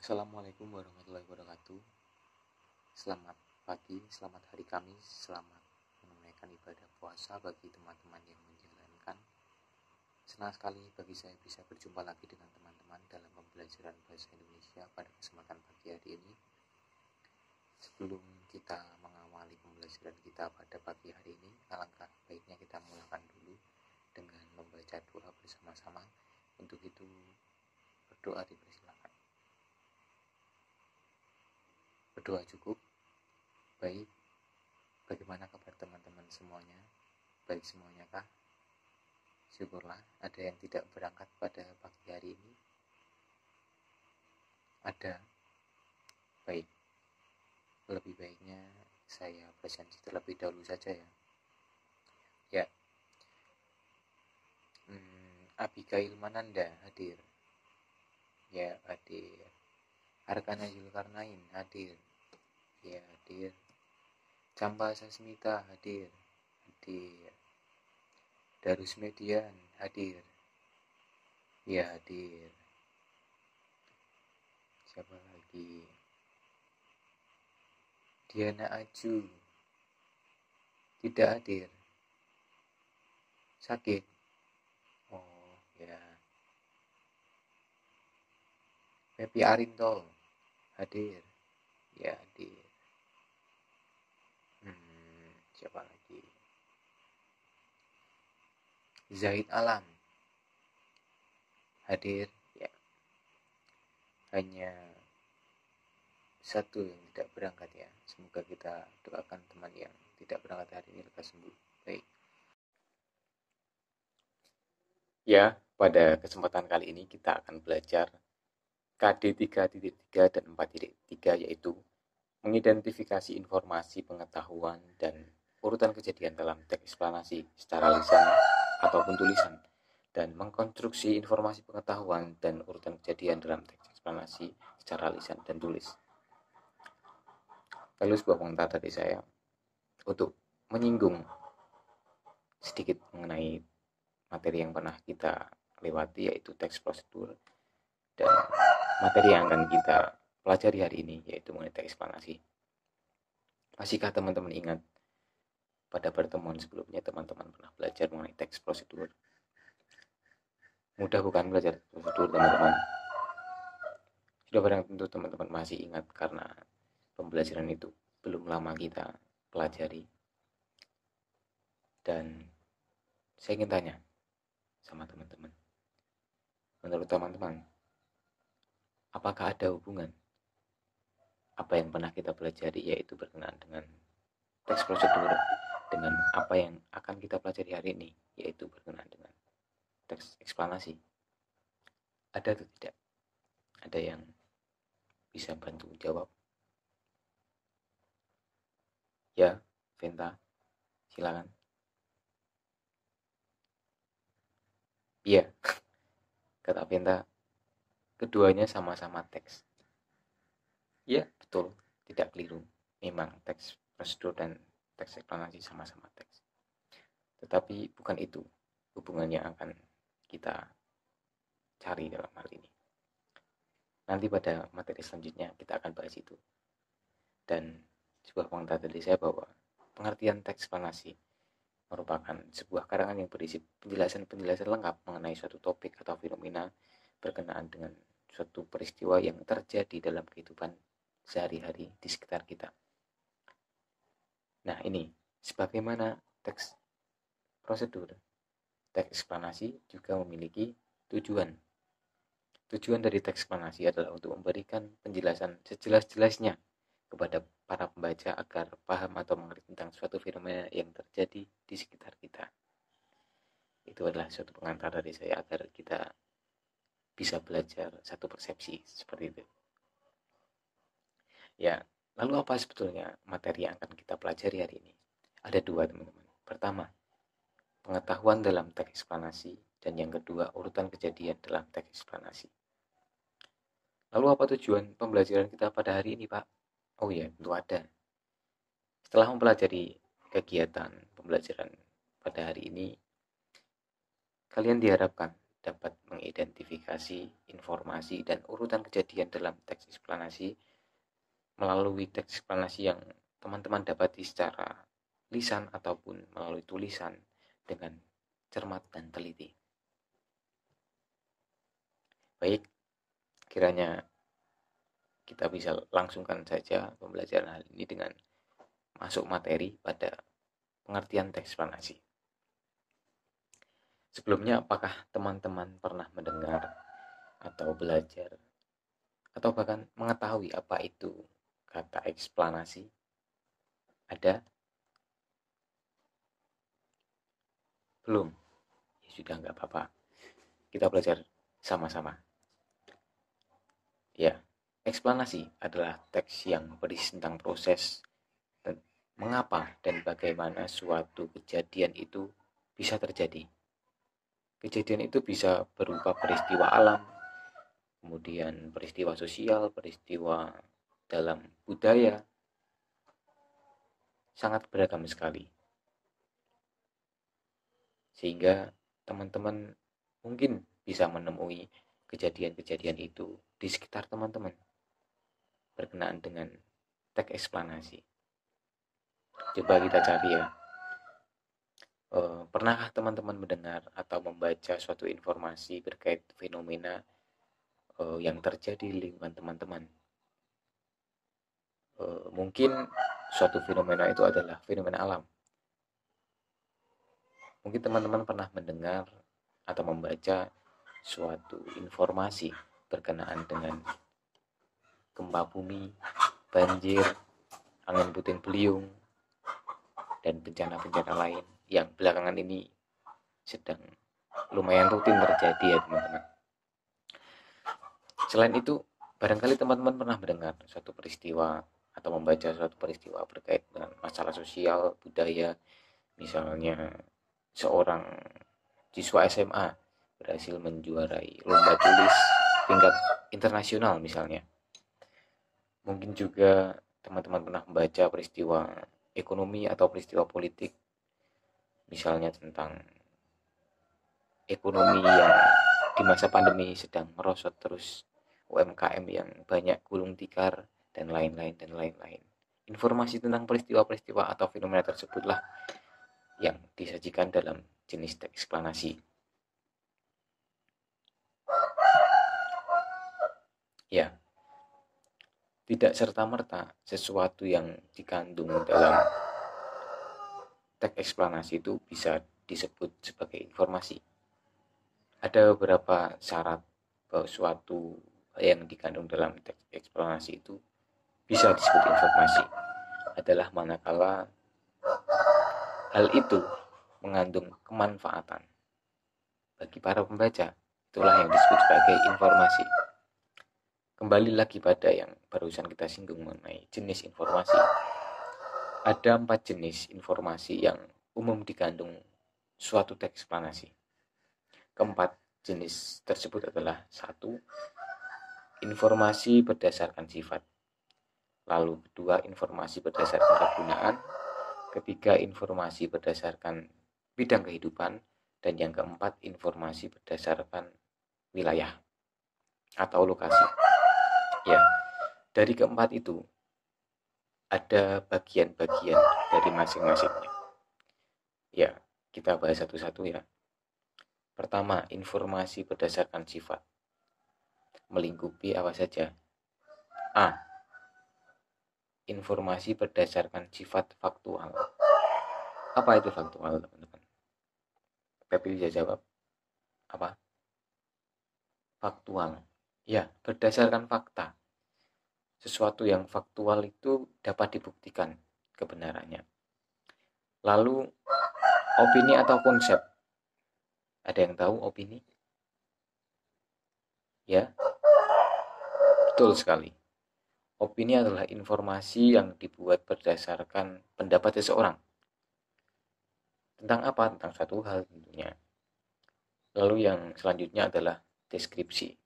Assalamualaikum warahmatullahi wabarakatuh. Selamat pagi, selamat hari Kamis, selamat menunaikan ibadah puasa bagi teman-teman yang menjalankan. Senang sekali bagi saya bisa berjumpa lagi dengan teman-teman dalam pembelajaran bahasa Indonesia pada kesempatan pagi hari ini. Sebelum kita mengawali pembelajaran kita pada pagi hari ini, alangkah baiknya kita mulakan dulu dengan membaca doa bersama-sama. Untuk itu berdoa dipersilakan. Berdoa cukup. Baik, bagaimana kabar teman-teman semuanya? Baik semuanya kah? Syukurlah, ada yang tidak berangkat pada pagi hari ini? Ada? Baik, lebih baiknya saya presentasi terlebih dahulu saja ya. Ya, Abigail Mananda hadir. Ya, hadir. Arkana Zulkarnain hadir. Ya, hadir. Campa Sasmita hadir. Darus Median hadir. Ya, hadir. Siapa lagi? Diana Aju tidak hadir. Sakit. Oh ya. Pepi Arinto hadir. Ya, hadir. Siapa lagi? Zaid Alam hadir. Ya. Hanya satu yang tidak berangkat ya. Semoga kita doakan teman yang tidak berangkat hari ini lekas sembuh. Baik. Ya, pada kesempatan kali ini kita akan belajar KD 3.3 dan 4.3, yaitu mengidentifikasi informasi pengetahuan dan urutan kejadian dalam teks eksplanasi secara lisan ataupun tulisan, dan mengkonstruksi informasi pengetahuan dan urutan kejadian dalam teks eksplanasi secara lisan dan tulis. Lalu sebuah komentar dari saya untuk menyinggung sedikit mengenai materi yang pernah kita lewati, yaitu teks prosedur, dan materi yang akan kita pelajari hari ini yaitu mengenai teks eksplanasi. Masihkah teman-teman ingat pada pertemuan sebelumnya teman-teman pernah belajar mengenai teks prosedur? Mudah bukan belajar prosedur teman-teman? Sudah barang tentu teman-teman masih ingat karena pembelajaran itu belum lama kita pelajari. Dan saya ingin tanya sama teman-teman, menurut teman-teman, apakah ada hubungan apa yang pernah kita pelajari yaitu berkenaan dengan teks prosedur dengan apa yang akan kita pelajari hari ini yaitu berkenaan dengan teks eksplanasi? Ada atau tidak? Ada yang bisa bantu jawab? Ya, Venta, silakan. Iya, kata Venta, keduanya sama-sama teks. Ya, betul, tidak keliru. Memang teks prosedur dan teks eksplanasi sama-sama teks. Tetapi bukan itu hubungannya akan kita cari dalam hal ini. Nanti pada materi selanjutnya kita akan bahas itu. Dan sebuah komentar dari saya bahwa pengertian teks eksplanasi merupakan sebuah karangan yang berisi penjelasan-penjelasan lengkap mengenai suatu topik atau fenomena berkenaan dengan suatu peristiwa yang terjadi dalam kehidupan sehari-hari di sekitar kita. Nah, ini sebagaimana teks prosedur, teks eksplanasi juga memiliki tujuan. Tujuan dari teks eksplanasi adalah untuk memberikan penjelasan sejelas-jelasnya kepada para pembaca agar paham atau mengerti tentang suatu fenomena yang terjadi di sekitar kita. Itu adalah suatu pengantar dari saya agar kita bisa belajar satu persepsi seperti itu. Ya, lalu apa sebetulnya materi yang akan kita pelajari hari ini? Ada dua, teman-teman. Pertama, pengetahuan dalam teks eksplanasi, dan yang kedua, urutan kejadian dalam teks eksplanasi. Lalu apa tujuan pembelajaran kita pada hari ini, Pak? Oh ya, tentu ada. Setelah mempelajari kegiatan pembelajaran pada hari ini, kalian diharapkan dapat mengidentifikasi informasi dan urutan kejadian dalam teks eksplanasi melalui teks eksplanasi yang teman-teman dapati secara lisan ataupun melalui tulisan dengan cermat dan teliti. Baik, kiranya kita bisa langsungkan saja pembelajaran hal ini dengan masuk materi pada pengertian teks eksplanasi. Sebelumnya, apakah teman-teman pernah mendengar atau belajar atau bahkan mengetahui apa itu kata eksplanasi? Ada? Belum? Ya sudah, nggak apa-apa. Kita belajar sama-sama. Ya, eksplanasi adalah teks yang berisi tentang proses dan mengapa dan bagaimana suatu kejadian itu bisa terjadi. Kejadian itu bisa berupa peristiwa alam, kemudian peristiwa sosial, peristiwa dalam budaya, sangat beragam sekali. Sehingga teman-teman mungkin bisa menemui kejadian-kejadian itu di sekitar teman-teman berkenaan dengan teks eksplanasi. Coba kita cari ya. Pernahkah teman-teman mendengar atau membaca suatu informasi terkait fenomena yang terjadi di lingkungan teman-teman? Mungkin suatu fenomena itu adalah fenomena alam. Mungkin teman-teman pernah mendengar atau membaca suatu informasi berkenaan dengan gempa bumi, banjir, angin puting beliung, dan bencana-bencana lain yang belakangan ini sedang lumayan rutin terjadi ya teman-teman. Selain itu, barangkali teman-teman pernah mendengar suatu peristiwa atau membaca suatu peristiwa berkait dengan masalah sosial, budaya, misalnya seorang siswa SMA berhasil menjuarai lomba tulis tingkat internasional misalnya. Mungkin juga teman-teman pernah membaca peristiwa ekonomi atau peristiwa politik, misalnya tentang ekonomi yang di masa pandemi sedang merosot terus, UMKM yang banyak gulung tikar, dan lain-lain dan lain-lain. Informasi tentang peristiwa-peristiwa atau fenomena tersebutlah yang disajikan dalam jenis teks eksplanasi. Ya, tidak serta-merta sesuatu yang dikandung dalam teks eksplanasi itu bisa disebut sebagai informasi. Ada beberapa syarat bahwa suatu yang dikandung dalam teks eksplanasi itu bisa disebut informasi. Adalah manakala hal itu mengandung kemanfaatan bagi para pembaca, itulah yang disebut sebagai informasi. Kembali lagi pada yang barusan kita singgung mengenai jenis informasi. Ada 4 jenis informasi yang umum dikandung suatu teks eksplanasi. Keempat jenis tersebut adalah 1. Informasi berdasarkan sifat. Lalu kedua, informasi berdasarkan kegunaan. Ketiga, informasi berdasarkan bidang kehidupan. Dan yang keempat, informasi berdasarkan wilayah atau lokasi. Ya, dari keempat itu ada bagian-bagian dari masing-masingnya. Ya, kita bahas satu-satu ya. Pertama, informasi berdasarkan sifat. Melingkupi apa saja? A. Informasi berdasarkan sifat faktual. Apa itu faktual, teman-teman? Pepi bisa jawab. Apa? Faktual. Ya, berdasarkan fakta. Sesuatu yang faktual itu dapat dibuktikan kebenarannya. Lalu, opini atau konsep. Ada yang tahu opini? Ya, betul sekali. Opini adalah informasi yang dibuat berdasarkan pendapat seseorang. Tentang apa? Tentang suatu hal tentunya. Lalu yang selanjutnya adalah deskripsi.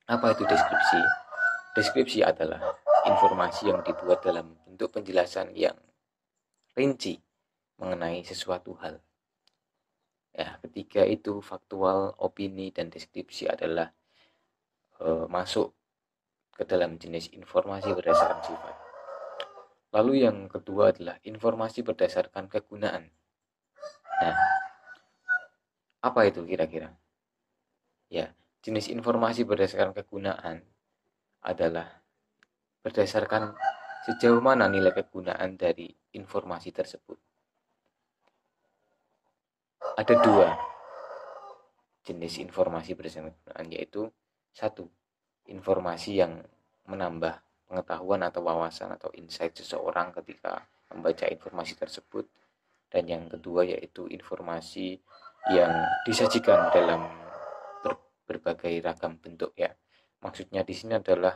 Apa itu deskripsi? Deskripsi adalah informasi yang dibuat dalam bentuk penjelasan yang rinci mengenai sesuatu hal. Ya, ketiga itu faktual, opini, dan deskripsi adalah masuk ke dalam jenis informasi berdasarkan sifat. Lalu yang kedua adalah informasi berdasarkan kegunaan. Nah, apa itu kira-kira? Ya, jenis informasi berdasarkan kegunaan adalah berdasarkan sejauh mana nilai kegunaan dari informasi tersebut. Ada dua jenis informasi berdasarkan kegunaan, yaitu satu, informasi yang menambah pengetahuan atau wawasan atau insight seseorang ketika membaca informasi tersebut, dan yang kedua yaitu informasi yang disajikan dalam berbagai ragam bentuk ya. Maksudnya di sini adalah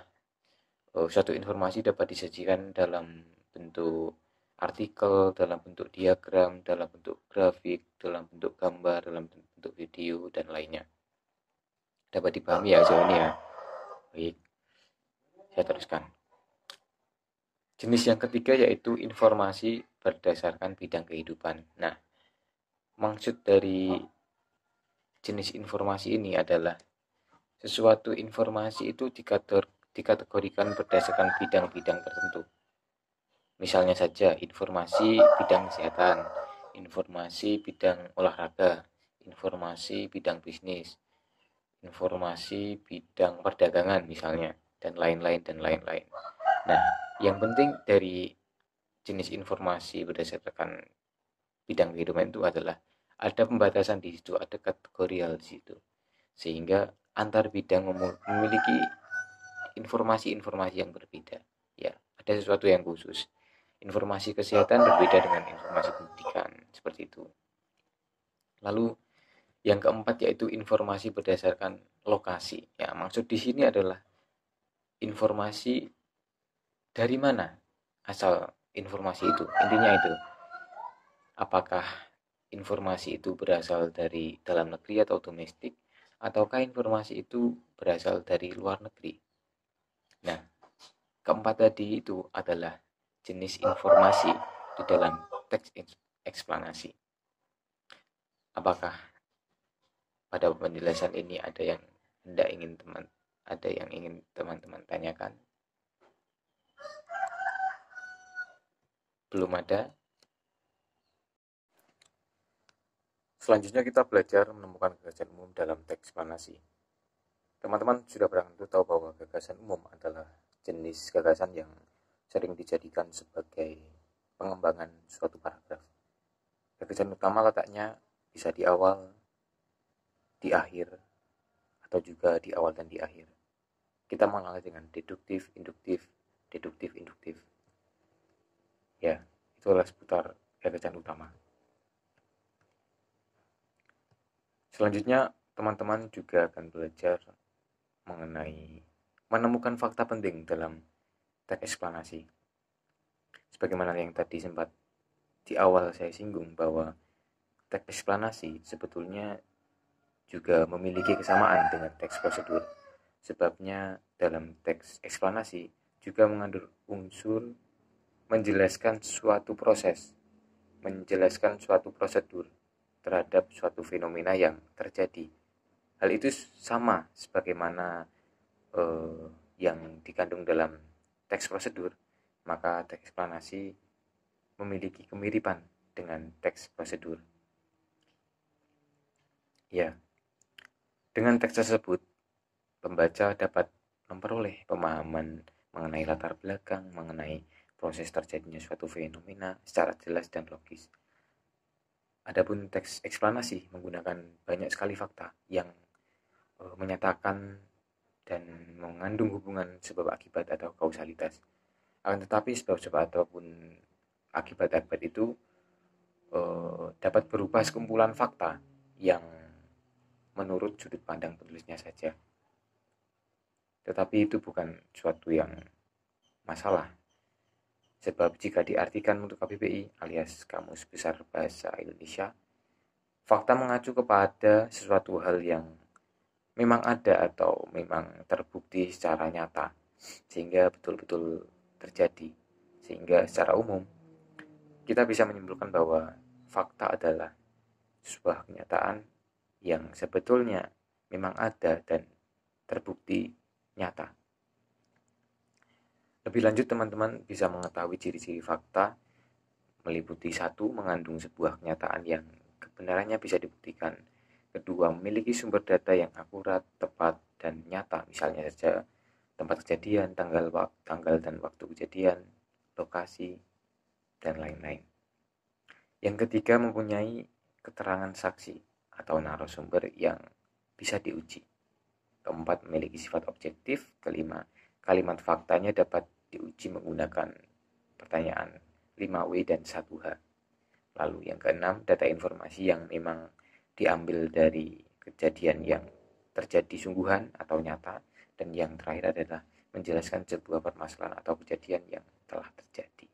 suatu informasi dapat disajikan dalam bentuk artikel, dalam bentuk diagram, dalam bentuk grafik, dalam bentuk gambar, dalam bentuk video, dan lainnya. Dapat dipahami ya sejauh ini ya? Baik, saya teruskan. Jenis yang ketiga yaitu informasi berdasarkan bidang kehidupan. Nah, maksud dari jenis informasi ini adalah sesuatu informasi itu dikategorikan berdasarkan bidang-bidang tertentu. Misalnya saja informasi bidang kesehatan, informasi bidang olahraga, informasi bidang bisnis, informasi bidang perdagangan misalnya, dan lain-lain dan lain-lain. Nah, yang penting dari jenis informasi berdasarkan bidang kehidupan itu adalah ada pembatasan di situ, ada kategorial di situ, sehingga antar bidang memiliki informasi-informasi yang berbeda. Ya, ada sesuatu yang khusus. Informasi kesehatan berbeda dengan informasi pendidikan, seperti itu. Lalu yang keempat yaitu informasi berdasarkan lokasi. Ya, maksud di sini adalah informasi dari mana asal informasi itu. Intinya itu. Apakah informasi itu berasal dari dalam negeri atau domestik, ataukah informasi itu berasal dari luar negeri. Nah, keempat tadi itu adalah jenis informasi di dalam teks eksplanasi. Apakah pada penjelasan ini ada yang ingin teman-teman tanyakan? Belum ada? Selanjutnya kita belajar menemukan gagasan umum dalam teks eksplanasi. Teman-teman sudah barang tentu tahu bahwa gagasan umum adalah jenis gagasan yang sering dijadikan sebagai pengembangan suatu paragraf. Gagasan utama letaknya bisa di awal, di akhir, atau juga di awal dan di akhir. Kita mengenal dengan deduktif, induktif, deduktif, induktif. Ya, itu adalah seputar gagasan utama. Selanjutnya, teman-teman juga akan belajar mengenai menemukan fakta penting dalam teks eksplanasi. Sebagaimana yang tadi sempat di awal saya singgung bahwa teks eksplanasi sebetulnya juga memiliki kesamaan dengan teks prosedur. Sebabnya dalam teks eksplanasi juga mengandung unsur menjelaskan suatu proses, menjelaskan suatu prosedur terhadap suatu fenomena yang terjadi. Hal itu sama sebagaimana yang dikandung dalam teks prosedur, maka teks eksplanasi memiliki kemiripan dengan teks prosedur. Ya, dengan teks tersebut, pembaca dapat memperoleh pemahaman mengenai latar belakang, mengenai proses terjadinya suatu fenomena secara jelas dan logis. Adapun teks eksplanasi menggunakan banyak sekali fakta yang menyatakan dan mengandung hubungan sebab akibat atau kausalitas. Akan tetapi sebab-sebab ataupun akibat-akibat itu dapat berupa sekumpulan fakta yang menurut sudut pandang penulisnya saja. Tetapi itu bukan suatu yang masalah. Sebab jika diartikan untuk KBBI alias Kamus Besar Bahasa Indonesia, fakta mengacu kepada sesuatu hal yang memang ada atau memang terbukti secara nyata, sehingga betul-betul terjadi. Sehingga secara umum kita bisa menyimpulkan bahwa fakta adalah sebuah kenyataan yang sebetulnya memang ada dan terbukti nyata. Lebih lanjut, teman-teman bisa mengetahui ciri-ciri fakta meliputi: 1. Mengandung sebuah kenyataan yang kebenarannya bisa dibuktikan. 2. Memiliki sumber data yang akurat, tepat, dan nyata, misalnya saja tempat kejadian, tanggal dan waktu kejadian, lokasi, dan lain-lain. Yang ketiga, mempunyai keterangan saksi atau narasumber yang bisa diuji. 4. Memiliki sifat objektif. 5. Kalimat faktanya dapat diuji menggunakan pertanyaan 5W dan 1H. Lalu yang ke-6, data informasi yang memang diambil dari kejadian yang terjadi sungguhan atau nyata. Dan yang terakhir adalah menjelaskan sebuah permasalahan atau kejadian yang telah terjadi.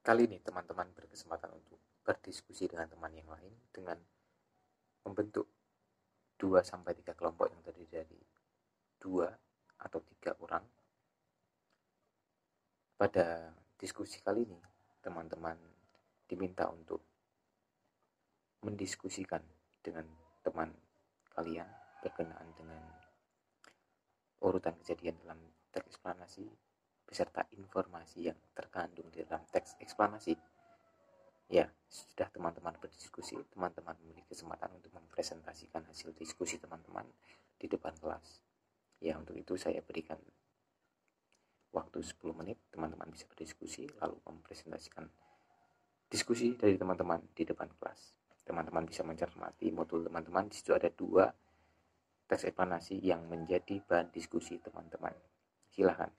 Kali ini teman-teman berkesempatan untuk berdiskusi dengan teman yang lain dengan membentuk 2-3 kelompok yang terdiri dari 2 atau 3 orang. Pada diskusi kali ini, teman-teman diminta untuk mendiskusikan dengan teman kalian berkenaan dengan urutan kejadian dalam teks eksplanasi beserta informasi yang terkandung di dalam teks eksplanasi. Ya, sudah teman-teman berdiskusi, teman-teman memiliki kesempatan untuk mempresentasikan hasil diskusi teman-teman di depan kelas. Ya, untuk itu saya berikan waktu 10 menit, teman-teman bisa berdiskusi lalu mempresentasikan diskusi dari teman-teman di depan kelas. Teman-teman bisa mencermati modul teman-teman. Di situ ada 2 teks eksplanasi yang menjadi bahan diskusi teman-teman. Silakan.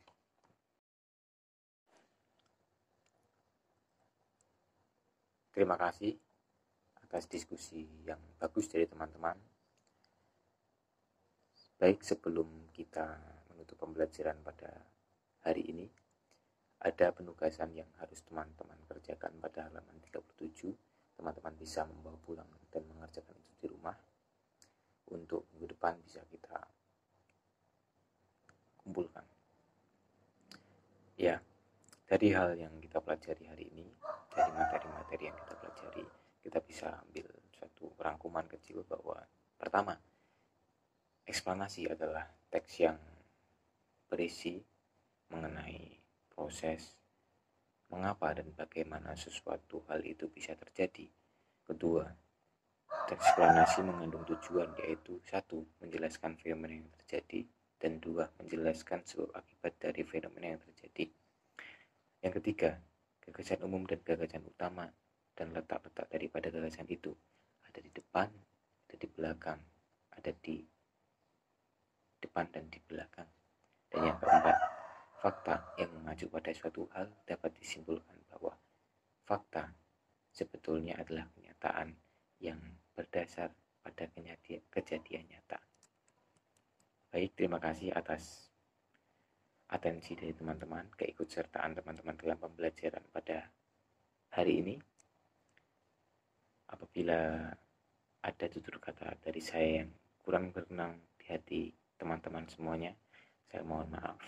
Terima kasih atas diskusi yang bagus dari teman-teman. Baik, sebelum kita menutup pembelajaran pada hari ini, ada penugasan yang harus teman-teman kerjakan pada halaman 37. Teman-teman bisa membawa pulang dan mengerjakan itu di rumah. Untuk minggu depan bisa kita kumpulkan. Ya, dari hal yang kita pelajari hari ini, dari materi-materi yang kita pelajari, kita bisa ambil suatu rangkuman kecil bahwa pertama, eksplanasi adalah teks yang berisi mengenai proses mengapa dan bagaimana sesuatu hal itu bisa terjadi. Kedua, teks eksplanasi mengandung tujuan, yaitu 1. Menjelaskan fenomena yang terjadi, dan 2. Menjelaskan sebab akibat dari fenomena yang terjadi. Yang ketiga, gagasan umum dan gagasan utama dan letak-letak daripada gagasan itu ada di depan, ada di belakang, ada di depan dan di belakang. Dan yang keempat, fakta yang mengacu pada suatu hal dapat disimpulkan bahwa fakta sebetulnya adalah kenyataan yang berdasar pada kejadian nyata. Baik, terima kasih atas atensi dari teman-teman, keikutsertaan teman-teman dalam pembelajaran pada hari ini. Apabila ada tutur kata dari saya yang kurang berkenan di hati teman-teman semuanya, saya mohon maaf.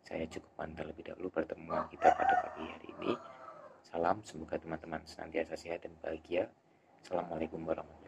Saya cukupkan terlebih dahulu pertemuan kita pada pagi hari ini. Salam, semoga teman-teman senantiasa sehat dan bahagia. Assalamualaikum warahmatullahi wabarakatuh.